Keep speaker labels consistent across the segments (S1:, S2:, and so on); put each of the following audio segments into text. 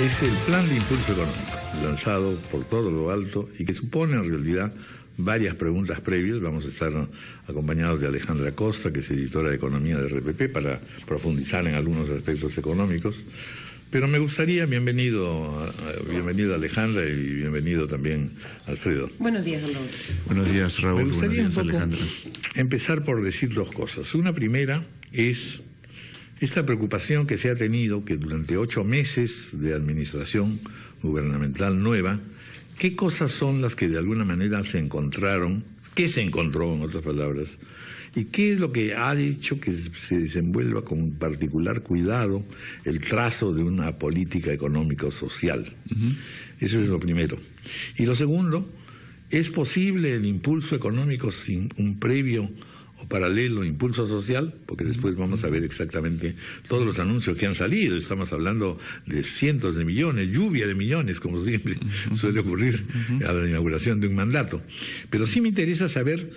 S1: Es el Plan de Impulso Económico, lanzado por todo lo alto y que supone en realidad varias preguntas previas. Vamos a estar acompañados de Alejandra Costa, que es editora de Economía de RPP, para profundizar en algunos aspectos económicos. Pero me gustaría, bienvenido Alejandra y bienvenido también Alfredo.
S2: Buenos días, Raúl.
S3: Buenos días, Raúl.
S1: Me gustaría
S3: Buenos días, Alejandra.
S1: Empezar por decir dos cosas. Una primera es esta preocupación que se ha tenido, que durante 8 meses de administración gubernamental nueva, ¿qué cosas son las que de alguna manera se encontraron? ¿Qué se encontró, en otras palabras? ¿Y qué es lo que ha hecho que se desenvuelva con particular cuidado el trazo de una política económico-social? Eso es lo primero. Y lo segundo, ¿es posible el impulso económico sin un previo o paralelo impulso social? Porque después vamos a ver exactamente todos los anuncios que han salido. Estamos hablando de cientos de millones, lluvia de millones, como siempre suele ocurrir a la inauguración de un mandato. Pero sí me interesa saber,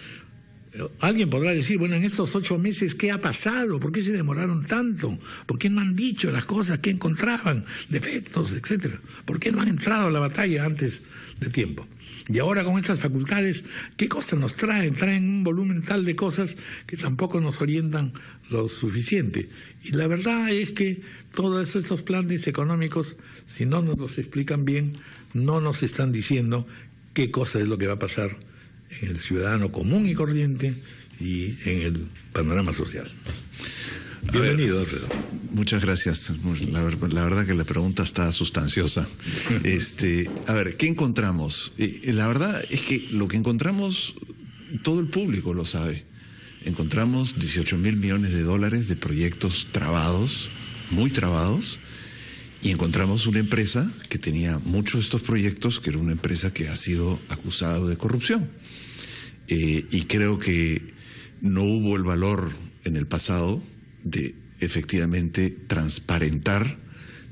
S1: alguien podrá decir, bueno, en estos 8 meses, ¿qué ha pasado? ¿Por qué se demoraron tanto? ¿Por qué no han dicho las cosas que encontraban, defectos, etcétera? ¿Por qué no han entrado a la batalla antes de tiempo? Y ahora con estas facultades, ¿qué cosas nos traen? Traen un volumen tal de cosas que tampoco nos orientan lo suficiente. Y la verdad es que todos estos planes económicos, si no nos los explican bien, no nos están diciendo qué cosa es lo que va a pasar en el ciudadano común y corriente y en el panorama social. Bienvenido, Alfredo.
S3: Muchas gracias. La verdad que la pregunta está sustanciosa. A ver, ¿qué encontramos? La verdad es que lo que encontramos, todo el público lo sabe. Encontramos 18.000 millones de dólares de proyectos trabados, muy trabados, y encontramos una empresa que tenía muchos de estos proyectos, que era una empresa que ha sido acusada de corrupción. Y creo que no hubo el valor en el pasado de efectivamente transparentar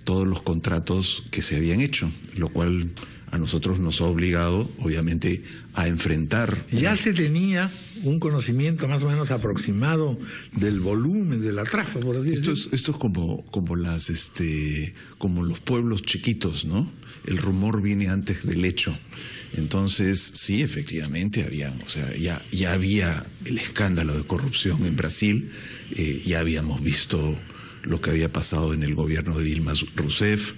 S3: todos los contratos que se habían hecho, lo cual a nosotros nos ha obligado, obviamente, a enfrentar.
S1: Ya se tenía un conocimiento más o menos aproximado del volumen de la trafa, por así decirlo.
S3: Esto es como los pueblos chiquitos, ¿no? El rumor viene antes del hecho. Entonces, sí, efectivamente ya había el escándalo de corrupción en Brasil, ya habíamos visto lo que había pasado en el gobierno de Dilma Rousseff,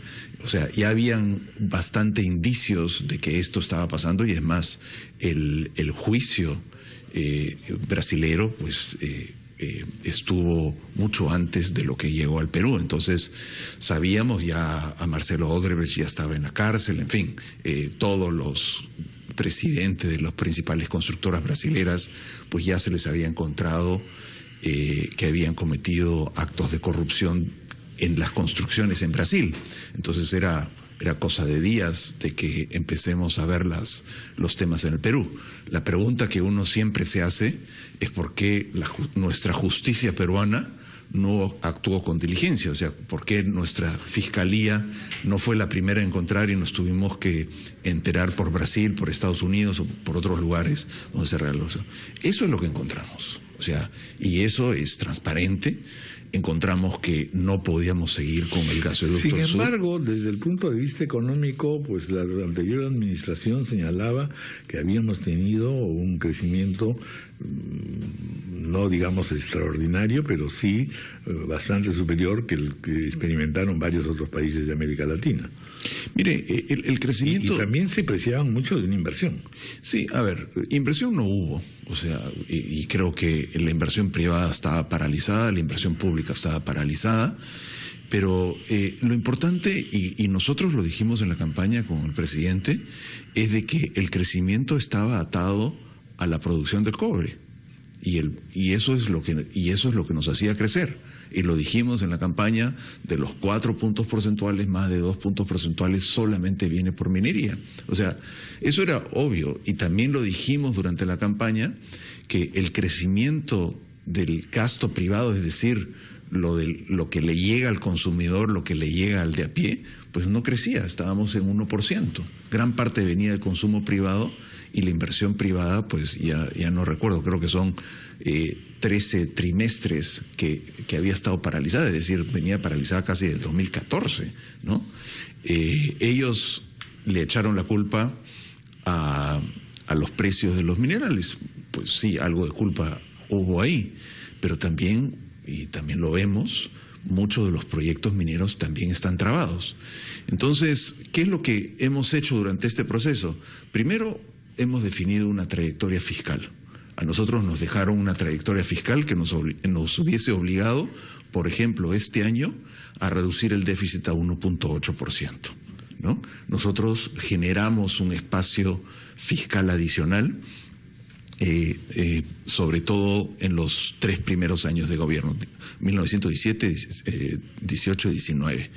S3: ya habían bastante indicios de que esto estaba pasando, y es más, el juicio brasilero, pues estuvo mucho antes de lo que llegó al Perú. Entonces sabíamos, ya a Marcelo Odebrecht ya estaba en la cárcel, en fin, todos los presidentes de las principales constructoras brasileras, pues ya se les había encontrado que habían cometido actos de corrupción en las construcciones en Brasil. Entonces era cosa de días de que empecemos a ver los temas en el Perú. La pregunta que uno siempre se hace es por qué nuestra justicia peruana no actuó con diligencia, por qué nuestra fiscalía no fue la primera a encontrar y nos tuvimos que enterar por Brasil, por Estados Unidos o por otros lugares donde se realizó. Eso es lo que encontramos, y eso es transparente. Encontramos que no podíamos seguir con el gasoducto
S1: Sin
S3: del Sur.
S1: embargo, desde el punto de vista económico, pues la anterior administración señalaba que habíamos tenido un crecimiento, no digamos extraordinario, pero sí bastante superior que el que experimentaron varios otros países de América Latina.
S3: Mire, el crecimiento...
S1: Y también se preciaban mucho de una inversión.
S3: Sí, a ver, inversión no hubo. Y creo que la inversión privada estaba paralizada, la inversión pública estaba paralizada. Pero lo importante, y nosotros lo dijimos en la campaña con el presidente, es de que el crecimiento estaba atado a la producción del cobre. Y eso es lo que nos hacía crecer. Y lo dijimos en la campaña, de los 4 puntos porcentuales, más de 2 puntos porcentuales solamente viene por minería. Eso era obvio. Y también lo dijimos durante la campaña, que el crecimiento del gasto privado, es decir, lo que le llega al consumidor, lo que le llega al de a pie, pues no crecía, estábamos en 1%. Gran parte venía del consumo privado y la inversión privada, pues ya no recuerdo, creo que son 13 trimestres que había estado paralizada, es decir, venía paralizada casi del 2014, ¿no? Ellos le echaron la culpa a los precios de los minerales. Pues sí, algo de culpa hubo ahí, pero también, y también lo vemos, muchos de los proyectos mineros también están trabados. Entonces, ¿qué es lo que hemos hecho durante este proceso? Primero, hemos definido una trayectoria fiscal. A nosotros nos dejaron una trayectoria fiscal que nos hubiese obligado, por ejemplo, este año, a reducir el déficit a 1.8%, ¿no? Nosotros generamos un espacio fiscal adicional, sobre todo en los 3 primeros años de gobierno, 1917, 18 y 19.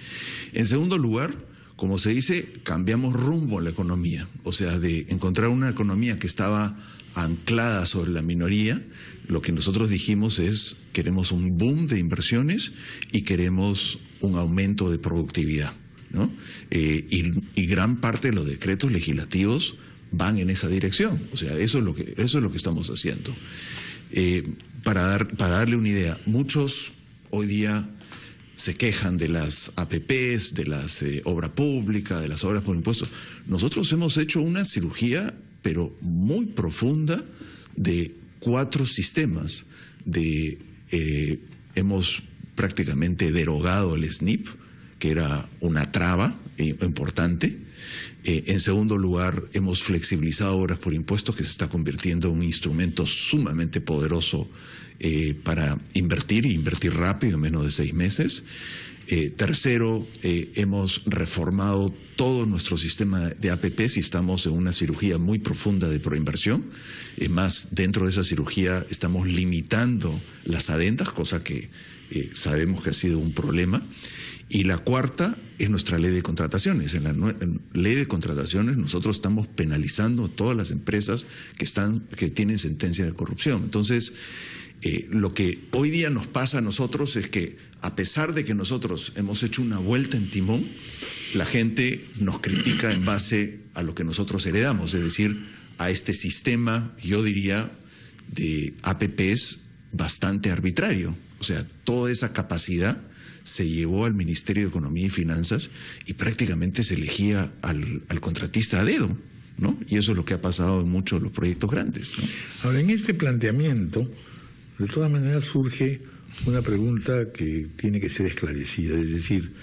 S3: En segundo lugar, como se dice, cambiamos rumbo a la economía, o sea, de encontrar una economía que estaba anclada sobre la minoría. Lo que nosotros dijimos es, queremos un boom de inversiones y queremos un aumento de productividad, ¿no? Y gran parte de los decretos legislativos van en esa dirección. O sea, eso es lo que estamos haciendo. Para darle una idea, muchos hoy día se quejan de las APPs, de las obra pública, de las obras por impuestos. Nosotros hemos hecho una cirugía, pero muy profunda, de 4 sistemas. Hemos prácticamente derogado el SNIP, que era una traba importante. En segundo lugar, hemos flexibilizado obras por impuestos, que se está convirtiendo en un instrumento sumamente poderoso para invertir rápido, en menos de 6 meses. Tercero, hemos reformado todo nuestro sistema de APPs y estamos en una cirugía muy profunda de proinversión. Más, dentro de esa cirugía estamos limitando las adendas, cosa que sabemos que ha sido un problema. Y la cuarta es nuestra ley de contrataciones. En la ley de contrataciones nosotros estamos penalizando a todas las empresas que tienen sentencia de corrupción. Entonces, lo que hoy día nos pasa a nosotros es que, a pesar de que nosotros hemos hecho una vuelta en timón, la gente nos critica en base a lo que nosotros heredamos, es decir, a este sistema, yo diría, de APPs bastante arbitrario. O sea, toda esa capacidad se llevó al Ministerio de Economía y Finanzas y prácticamente se elegía al contratista a dedo, ¿no? Y eso es lo que ha pasado en muchos de los proyectos grandes, ¿no?
S1: Ahora, en este planteamiento, de todas maneras surge una pregunta que tiene que ser esclarecida, es decir,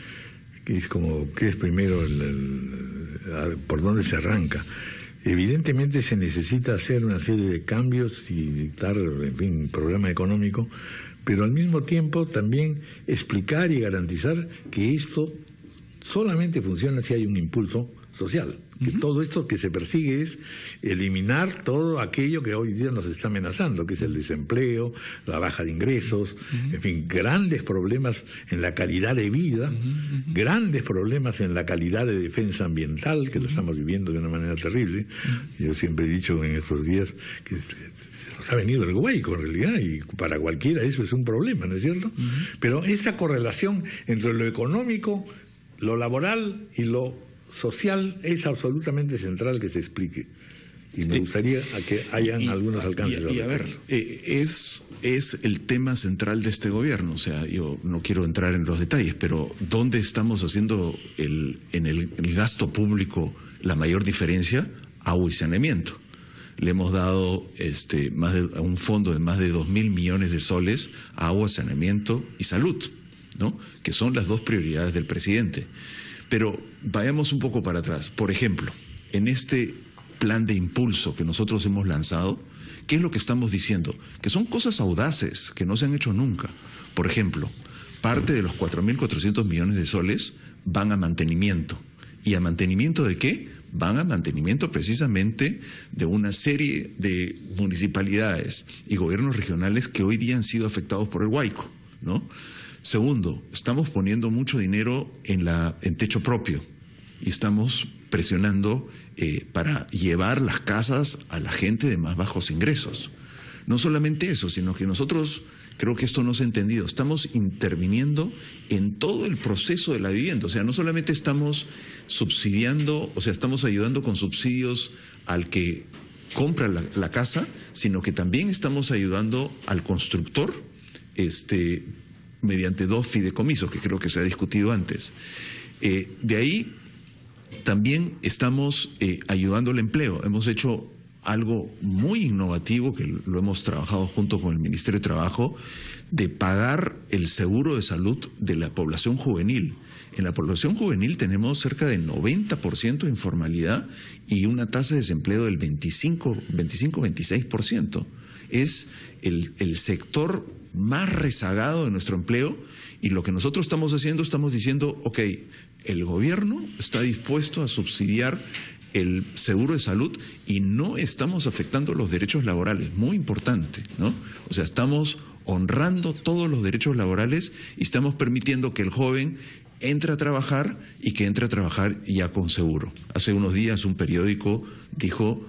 S1: que es como, ¿qué es primero? ¿Por dónde se arranca? Evidentemente se necesita hacer una serie de cambios y dictar, en fin, un programa económico, pero al mismo tiempo también explicar y garantizar que esto solamente funciona si hay un impulso social. Que todo esto que se persigue es eliminar todo aquello que hoy día nos está amenazando, que es el desempleo, la baja de ingresos, en fin, grandes problemas en la calidad de vida, grandes problemas en la calidad de defensa ambiental, que lo estamos viviendo de una manera terrible. Yo siempre he dicho en estos días que se nos ha venido el huaico en realidad, y para cualquiera eso es un problema, ¿no es cierto? Pero esta correlación entre lo económico, lo laboral y lo social es absolutamente central que se explique. Y me gustaría que hayan algunos alcances.
S3: Y a ver, es el tema central de este gobierno. O sea, yo no quiero entrar en los detalles, pero ¿dónde estamos haciendo en el gasto público la mayor diferencia? Agua y saneamiento. Le hemos dado un fondo de más de 2.000 millones de soles a agua, saneamiento y salud, ¿no? Que son las 2 prioridades del presidente. Pero vayamos un poco para atrás. Por ejemplo, en este plan de impulso que nosotros hemos lanzado, ¿qué es lo que estamos diciendo? Que son cosas audaces que no se han hecho nunca. Por ejemplo, parte de los 4.400 millones de soles van a mantenimiento. ¿Y a mantenimiento de qué? Van a mantenimiento precisamente de una serie de municipalidades y gobiernos regionales que hoy día han sido afectados por el huaico, ¿no? Segundo, estamos poniendo mucho dinero en techo propio y estamos presionando para llevar las casas a la gente de más bajos ingresos. No solamente eso, sino que nosotros, creo que esto no se ha entendido, estamos interviniendo en todo el proceso de la vivienda. O sea, no solamente estamos subsidiando, o sea, estamos ayudando con subsidios al que compra la casa, sino que también estamos ayudando al constructor mediante 2 fideicomisos, que creo que se ha discutido antes. De ahí también estamos ayudando al empleo. Hemos hecho algo muy innovativo, que lo hemos trabajado junto con el Ministerio de Trabajo, de pagar el seguro de salud de la población juvenil. En la población juvenil tenemos cerca de 90% de informalidad y una tasa de desempleo del 25-26%. Es el sector más rezagado de nuestro empleo, y lo que nosotros estamos haciendo, estamos diciendo, ok, el gobierno está dispuesto a subsidiar el seguro de salud y no estamos afectando los derechos laborales, muy importante, ¿no? O sea, estamos honrando todos los derechos laborales y estamos permitiendo que el joven entre a trabajar y que entre a trabajar ya con seguro. Hace unos días un periódico dijo,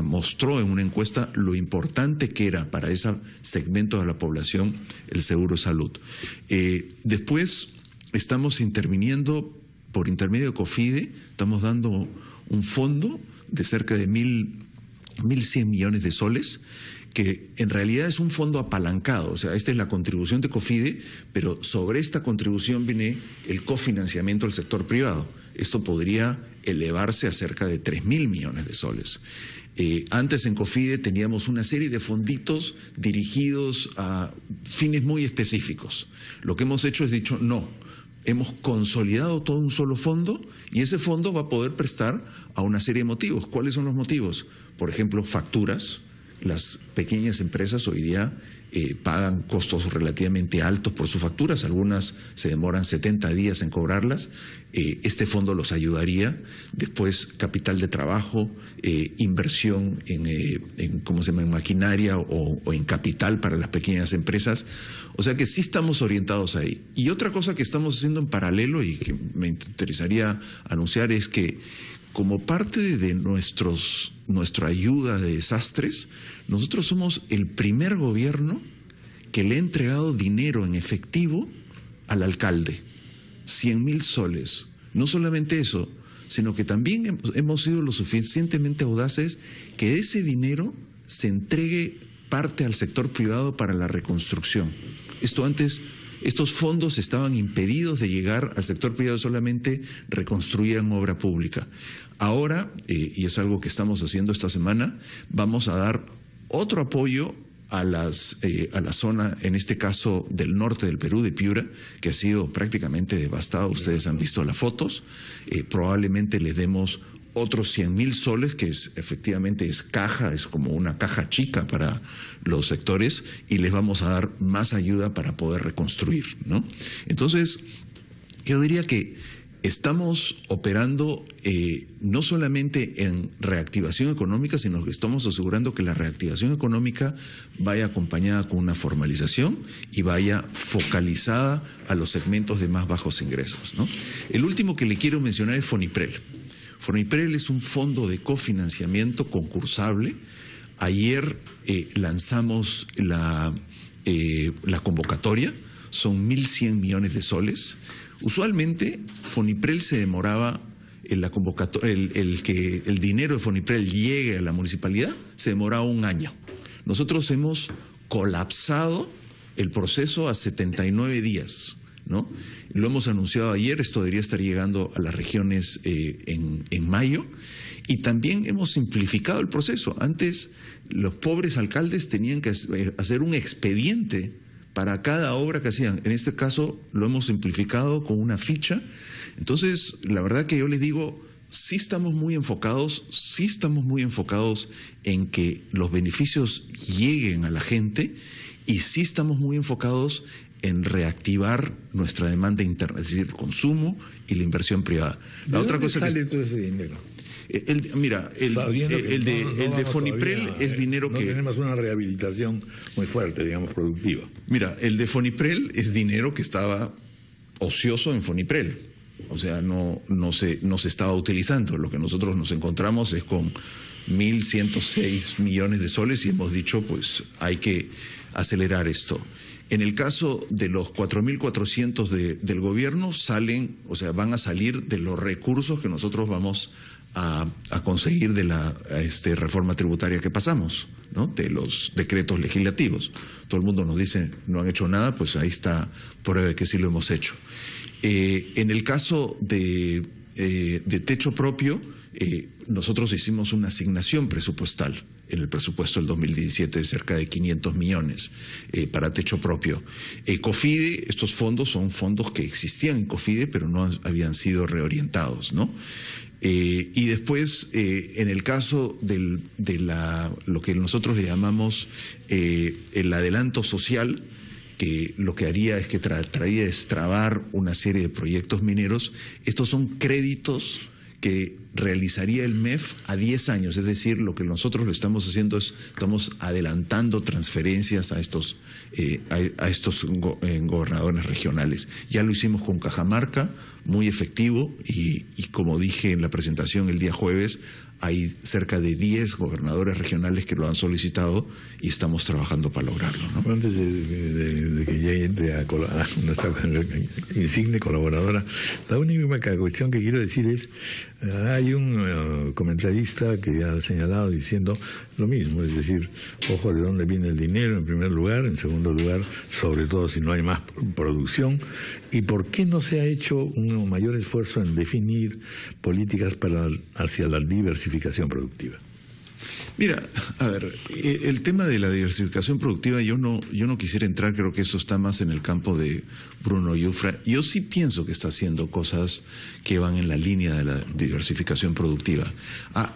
S3: mostró en una encuesta lo importante que era para ese segmento de la población el seguro de salud. Después estamos interviniendo por intermedio de COFIDE, estamos dando un fondo de cerca de 1.100 millones de soles, que en realidad es un fondo apalancado. O sea, esta es la contribución de COFIDE, pero sobre esta contribución viene el cofinanciamiento del sector privado. Esto podría elevarse a cerca de 3.000 millones de soles. Antes en COFIDE teníamos una serie de fonditos dirigidos a fines muy específicos. Lo que hemos hecho es dicho, no, hemos consolidado todo un solo fondo, y ese fondo va a poder prestar a una serie de motivos. ¿Cuáles son los motivos? Por ejemplo, facturas. Las pequeñas empresas hoy día pagan costos relativamente altos por sus facturas, algunas se demoran 70 días en cobrarlas. Este fondo los ayudaría. Después, capital de trabajo, inversión en maquinaria o en capital para las pequeñas empresas. O sea que sí estamos orientados ahí. Y otra cosa que estamos haciendo en paralelo y que me interesaría anunciar es que, como parte de nuestra ayuda de desastres, nosotros somos el primer gobierno que le ha entregado dinero en efectivo al alcalde, 100.000 soles. No solamente eso, sino que también hemos sido lo suficientemente audaces que ese dinero se entregue parte al sector privado para la reconstrucción. Estos fondos estaban impedidos de llegar al sector privado, solamente reconstruían obra pública. Ahora, y es algo que estamos haciendo esta semana, vamos a dar otro apoyo a la zona, en este caso del norte del Perú, de Piura, que ha sido prácticamente devastado. Ustedes han visto las fotos. Probablemente les demos otros 100.000 soles, que efectivamente es como una caja chica para los sectores, y les vamos a dar más ayuda para poder reconstruir, ¿no? Entonces, yo diría que estamos operando no solamente en reactivación económica, sino que estamos asegurando que la reactivación económica vaya acompañada con una formalización y vaya focalizada a los segmentos de más bajos ingresos, ¿no? El último que le quiero mencionar es FONIPREL. FONIPREL es un fondo de cofinanciamiento concursable. Ayer lanzamos la convocatoria, son 1.100 millones de soles. Usualmente FONIPREL se demoraba, el dinero de FONIPREL llegue a la municipalidad, se demoraba 1 año. Nosotros hemos colapsado el proceso a 79 días, ¿no? Lo hemos anunciado ayer, esto debería estar llegando a las regiones en mayo, y también hemos simplificado el proceso. Antes los pobres alcaldes tenían que hacer un expediente para cada obra que hacían. En este caso lo hemos simplificado con una ficha. Entonces, la verdad que yo les digo, sí estamos muy enfocados en que los beneficios lleguen a la gente, y sí estamos muy enfocados en reactivar nuestra demanda interna, es decir, el consumo y la inversión privada.
S1: ¿De dónde sale todo ese dinero?
S3: El de FONIPREL es dinero que...
S1: No tenemos una rehabilitación muy fuerte, digamos, productiva.
S3: Mira, el de FONIPREL es dinero que estaba ocioso en FONIPREL. O sea, no se estaba utilizando. Lo que nosotros nos encontramos es con 1.106 millones de soles y hemos dicho, pues hay que acelerar esto. En el caso de los 4.400 del gobierno van a salir de los recursos que nosotros vamos a conseguir de la reforma tributaria que pasamos, ¿no? De los decretos legislativos. Todo el mundo nos dice no han hecho nada, pues ahí está prueba de que sí lo hemos hecho. En el caso de techo propio, nosotros hicimos una asignación presupuestal en el presupuesto del 2017 de cerca de 500 millones para techo propio. COFIDE, estos fondos son fondos que existían en COFIDE, pero no habían sido reorientados, ¿no? Y después, en el caso de lo que nosotros le llamamos el adelanto social, que lo que haría es que traería destrabar una serie de proyectos mineros, estos son créditos que realizaría el MEF a 10 años, es decir, lo que nosotros lo estamos haciendo es, estamos adelantando transferencias a estos gobernadores regionales. Ya lo hicimos con Cajamarca, muy efectivo, y como dije en la presentación el día jueves, hay cerca de 10 gobernadores regionales que lo han solicitado y estamos trabajando para lograrlo, ¿no?
S1: Antes de que llegue entre a nuestra insigne colaboradora, la única cuestión que quiero decir es, hay un comentarista que ha señalado diciendo lo mismo, es decir, ojo de dónde viene el dinero en primer lugar, en segundo lugar, sobre todo si no hay más producción, y por qué no se ha hecho un mayor esfuerzo en definir políticas hacia la diversificación productiva.
S3: Mira, a ver, el tema de la diversificación productiva, yo no quisiera entrar, creo que eso está más en el campo de Bruno Yufra. Yo sí pienso que está haciendo cosas que van en la línea de la diversificación productiva.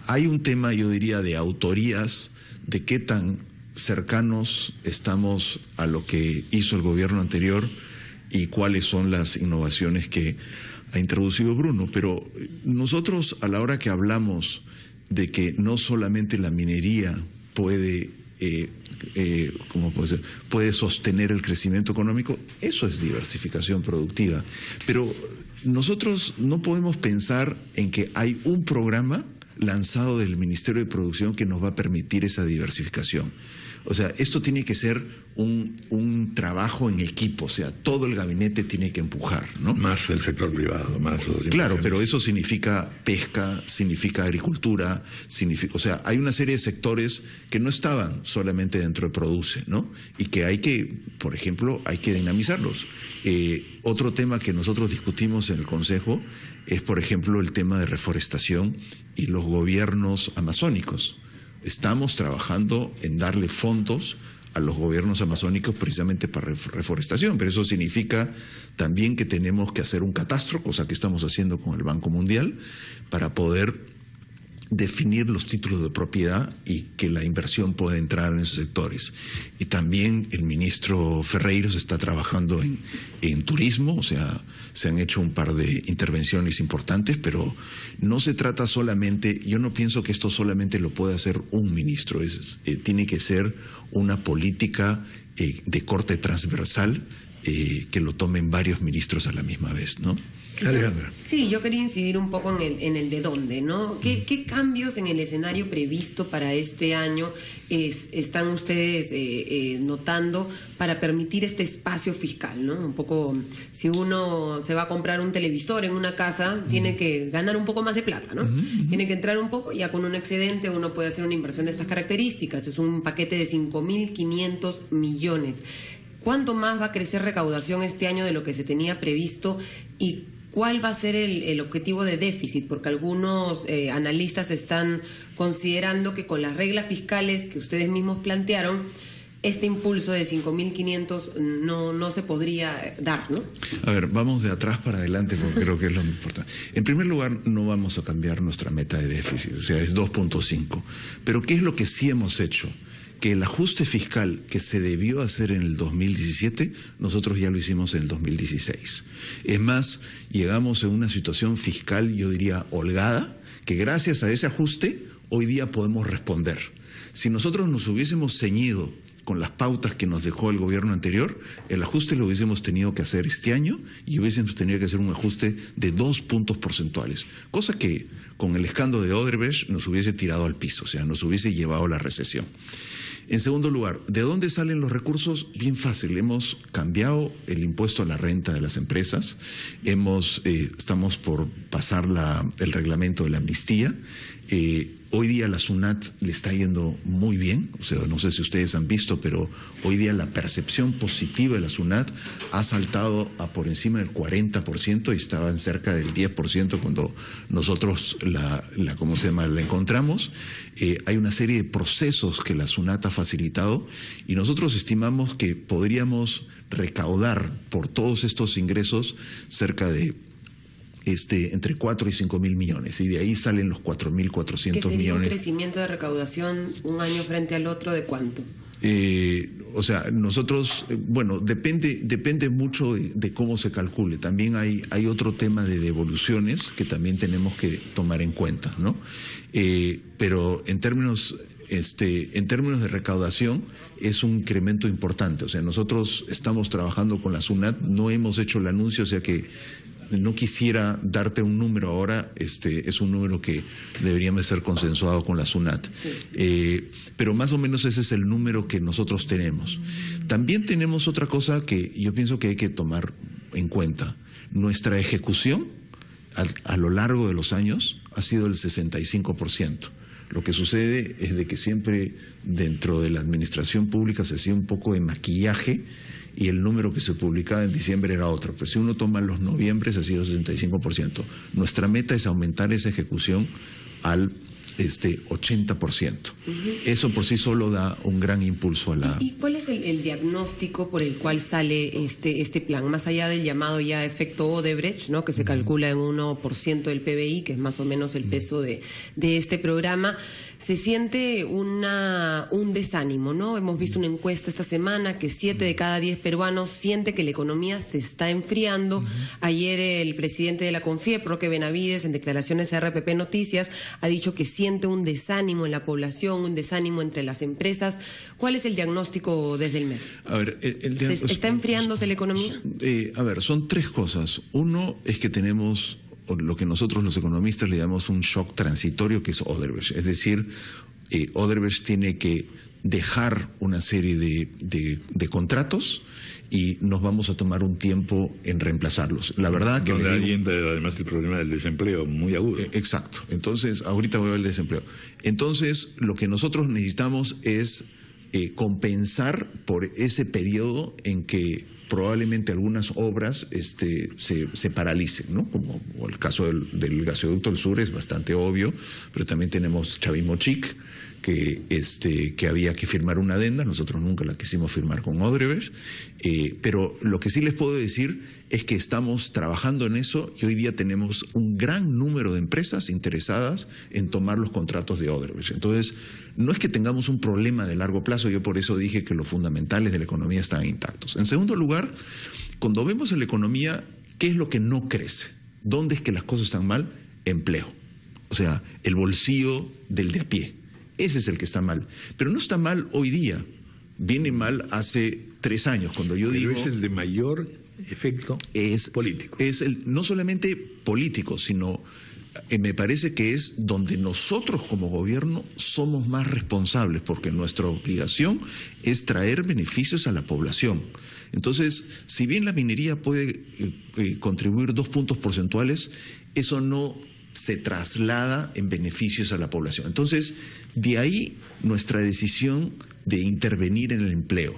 S3: Hay un tema, yo diría, de autorías, de qué tan cercanos estamos a lo que hizo el gobierno anterior y cuáles son las innovaciones que ha introducido Bruno. Pero nosotros, a la hora que hablamos de que no solamente la minería puede sostener el crecimiento económico, eso es diversificación productiva. Pero nosotros no podemos pensar en que hay un programa lanzado del Ministerio de Producción que nos va a permitir esa diversificación. O sea, esto tiene que ser un trabajo en equipo, o sea, todo el gabinete tiene que empujar, ¿no?
S1: Más el sector privado, más los...
S3: Claro, pero eso significa pesca, significa agricultura, o sea, hay una serie de sectores que no estaban solamente dentro de Produce, ¿no? Y que hay que, por ejemplo, hay que dinamizarlos. Otro tema que nosotros discutimos en el Consejo es, por ejemplo, el tema de reforestación y los gobiernos amazónicos. Estamos trabajando en darle fondos a los gobiernos amazónicos precisamente para reforestación, pero eso significa también que tenemos que hacer un catastro, cosa que estamos haciendo con el Banco Mundial, para poder definir los títulos de propiedad y que la inversión pueda entrar en esos sectores. Y también el ministro Ferreiros está trabajando en turismo, o sea, se han hecho un par de intervenciones importantes, pero no se trata solamente, yo no pienso que esto solamente lo puede hacer un ministro, tiene que ser una política de corte transversal que lo tomen varios ministros a la misma vez, ¿no?
S2: Sí, Alejandra. Sí, yo quería incidir un poco en el de dónde, ¿no? ¿Qué cambios en el escenario previsto para este año están ustedes notando para permitir este espacio fiscal, ¿no? Un poco, si uno se va a comprar un televisor en una casa, tiene que ganar un poco más de plata, ¿no? Tiene que entrar un poco, ya con un excedente uno puede hacer una inversión de estas características. Es un paquete de 5.500 millones. ¿Cuánto más va a crecer recaudación este año de lo que se tenía previsto y cuál va a ser el objetivo de déficit? Porque algunos analistas están considerando que con las reglas fiscales que ustedes mismos plantearon, este impulso de 5.500 no se podría dar, ¿no?
S3: A ver, vamos de atrás para adelante porque creo que es lo importante. En primer lugar, no vamos a cambiar nuestra meta de déficit, o sea, es 2.5. Pero ¿qué es lo que sí hemos hecho? Que el ajuste fiscal que se debió hacer en el 2017, nosotros ya lo hicimos en el 2016. Es más, llegamos en una situación fiscal, yo diría, holgada, que gracias a ese ajuste, hoy día podemos responder. Si nosotros nos hubiésemos ceñido con las pautas que nos dejó el gobierno anterior, el ajuste lo hubiésemos tenido que hacer este año y hubiésemos tenido que hacer un ajuste de 2 puntos porcentuales, cosa que con el escándalo de Odebrecht nos hubiese tirado al piso, o sea, nos hubiese llevado a la recesión. En segundo lugar, ¿de dónde salen los recursos? Bien fácil, hemos cambiado el impuesto a la renta de las empresas, estamos por pasar el reglamento de la amnistía. Hoy día la SUNAT le está yendo muy bien, o sea, no sé si ustedes han visto, pero hoy día la percepción positiva de la SUNAT ha saltado a por encima del 40% y estaba en cerca del 10% cuando nosotros la encontramos. Hay una serie de procesos que la SUNAT ha facilitado y nosotros estimamos que podríamos recaudar por todos estos ingresos cerca de entre 4 y 5 mil millones, y de ahí salen los 4.400 millones.
S2: ¿Qué sería un crecimiento de recaudación un año frente al otro de cuánto?
S3: O sea, nosotros, bueno, depende mucho de cómo se calcule. También hay otro tema de devoluciones que también tenemos que tomar en cuenta, ¿no? Pero en términos de recaudación es un incremento importante. O sea, nosotros estamos trabajando con la SUNAT, no hemos hecho el anuncio, o sea que no quisiera darte un número ahora, es un número que deberíamos ser consensuado con la SUNAT. Sí. Pero más o menos ese es el número que nosotros tenemos. También tenemos otra cosa que yo pienso que hay que tomar en cuenta. Nuestra ejecución a lo largo de los años ha sido el 65%. Lo que sucede es de que siempre dentro de la administración pública se hacía un poco de maquillaje y el número que se publicaba en diciembre era otro. Pero si uno toma los noviembres ha sido 65%. Nuestra meta es aumentar esa ejecución al 80%. Eso por sí solo da un gran impulso a la...
S2: ¿Y cuál es el diagnóstico por el cual sale este plan? Más allá del llamado ya efecto Odebrecht, ¿no? Que se calcula en 1% del PBI, que es más o menos el peso de este programa, se siente un desánimo, ¿no? Hemos visto una encuesta esta semana que 7 de cada 10 peruanos siente que la economía se está enfriando. Ayer el presidente de la CONFIEP, Roque Benavides, en declaraciones a RPP Noticias, ha dicho que siente un desánimo en la población, un desánimo entre las empresas. ¿Cuál es el diagnóstico desde el MEF?
S3: A ver,
S2: ¿Está enfriándose la economía?
S3: A ver, son tres cosas. Uno es que tenemos lo que nosotros los economistas le llamamos un shock transitorio, que es Odebrecht. Es decir, Odebrecht tiene que dejar una serie de contratos y nos vamos a tomar un tiempo en reemplazarlos. La verdad que...
S1: Donde ahí entra además el problema del desempleo muy agudo.
S3: Exacto. Entonces, ahorita voy a ver el desempleo. Entonces, lo que nosotros necesitamos es compensar por ese periodo en que probablemente algunas obras se paralicen, ¿no? Como el caso del gasoducto del sur es bastante obvio, pero también tenemos Chavimochic, que había que firmar una adenda. Nosotros nunca la quisimos firmar con Odebrecht, pero lo que sí les puedo decir es que estamos trabajando en eso y hoy día tenemos un gran número de empresas interesadas en tomar los contratos de Odebrecht. Entonces, no es que tengamos un problema de largo plazo, yo por eso dije que los fundamentales de la economía están intactos. En segundo lugar, cuando vemos en la economía, ¿qué es lo que no crece? ¿Dónde es que las cosas están mal? Empleo. O sea, el bolsillo del de a pie. Ese es el que está mal. Pero no está mal hoy día. Viene mal hace 3 años, cuando yo digo...
S1: Pero es el de mayor efecto político.
S3: Es no solamente político, sino me parece que es donde nosotros como gobierno somos más responsables, porque nuestra obligación es traer beneficios a la población. Entonces, si bien la minería puede contribuir 2 puntos porcentuales, eso no se traslada en beneficios a la población. Entonces, de ahí nuestra decisión de intervenir en el empleo,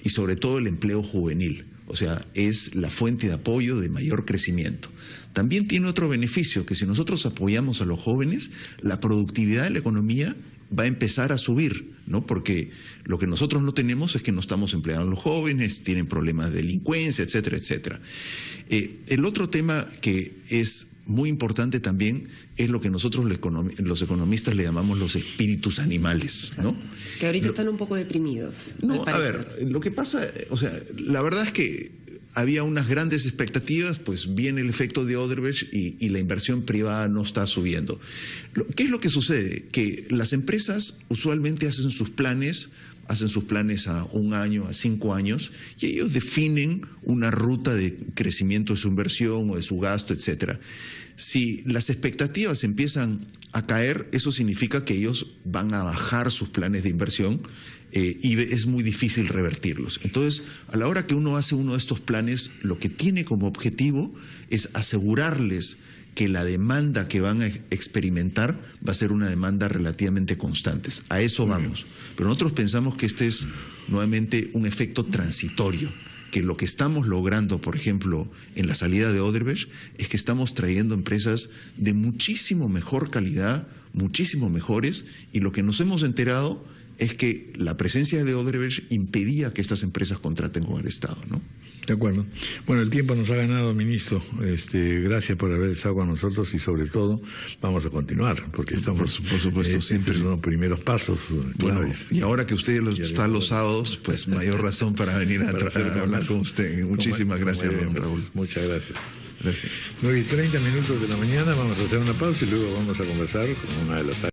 S3: y sobre todo el empleo juvenil. O sea, es la fuente de apoyo de mayor crecimiento. También tiene otro beneficio, que si nosotros apoyamos a los jóvenes, la productividad de la economía va a empezar a subir, ¿no? Porque lo que nosotros no tenemos es que no estamos empleando a los jóvenes, tienen problemas de delincuencia, etcétera, etcétera. El otro tema que es muy importante también es lo que nosotros los economistas le llamamos los espíritus animales, ¿no?
S2: Que ahorita están un poco deprimidos.
S3: No, a ver, lo que pasa, o sea, la verdad es que había unas grandes expectativas, pues viene el efecto de Odebrecht y la inversión privada no está subiendo. ¿Qué es lo que sucede? Que las empresas usualmente hacen sus planes hacen sus planes a 1 año, a 5 años, y ellos definen una ruta de crecimiento de su inversión o de su gasto, etcétera. Si las expectativas empiezan a caer, eso significa que ellos van a bajar sus planes de inversión y es muy difícil revertirlos. Entonces, a la hora que uno hace uno de estos planes, lo que tiene como objetivo es asegurarles que la demanda que van a experimentar va a ser una demanda relativamente constante. A eso vamos. Pero nosotros pensamos que este es nuevamente un efecto transitorio, que lo que estamos logrando, por ejemplo, en la salida de Odebrecht, es que estamos trayendo empresas de muchísimo mejor calidad, muchísimo mejores, y lo que nos hemos enterado es que la presencia de Odebrecht impedía que estas empresas contraten con el Estado, ¿no?
S1: De acuerdo. Bueno, el tiempo nos ha ganado, ministro. Gracias por haber estado con nosotros y sobre todo vamos a continuar porque estamos,
S3: por supuesto, siempre
S1: son los primeros pasos claves.
S3: Bueno, y ahora que usted está los sábados, pues mayor razón para venir a hablar con usted. Muchísimas gracias, don Raúl.
S1: Muchas gracias.
S3: Gracias.
S1: 9:30 de la mañana, vamos a hacer una pausa y luego vamos a conversar con una de las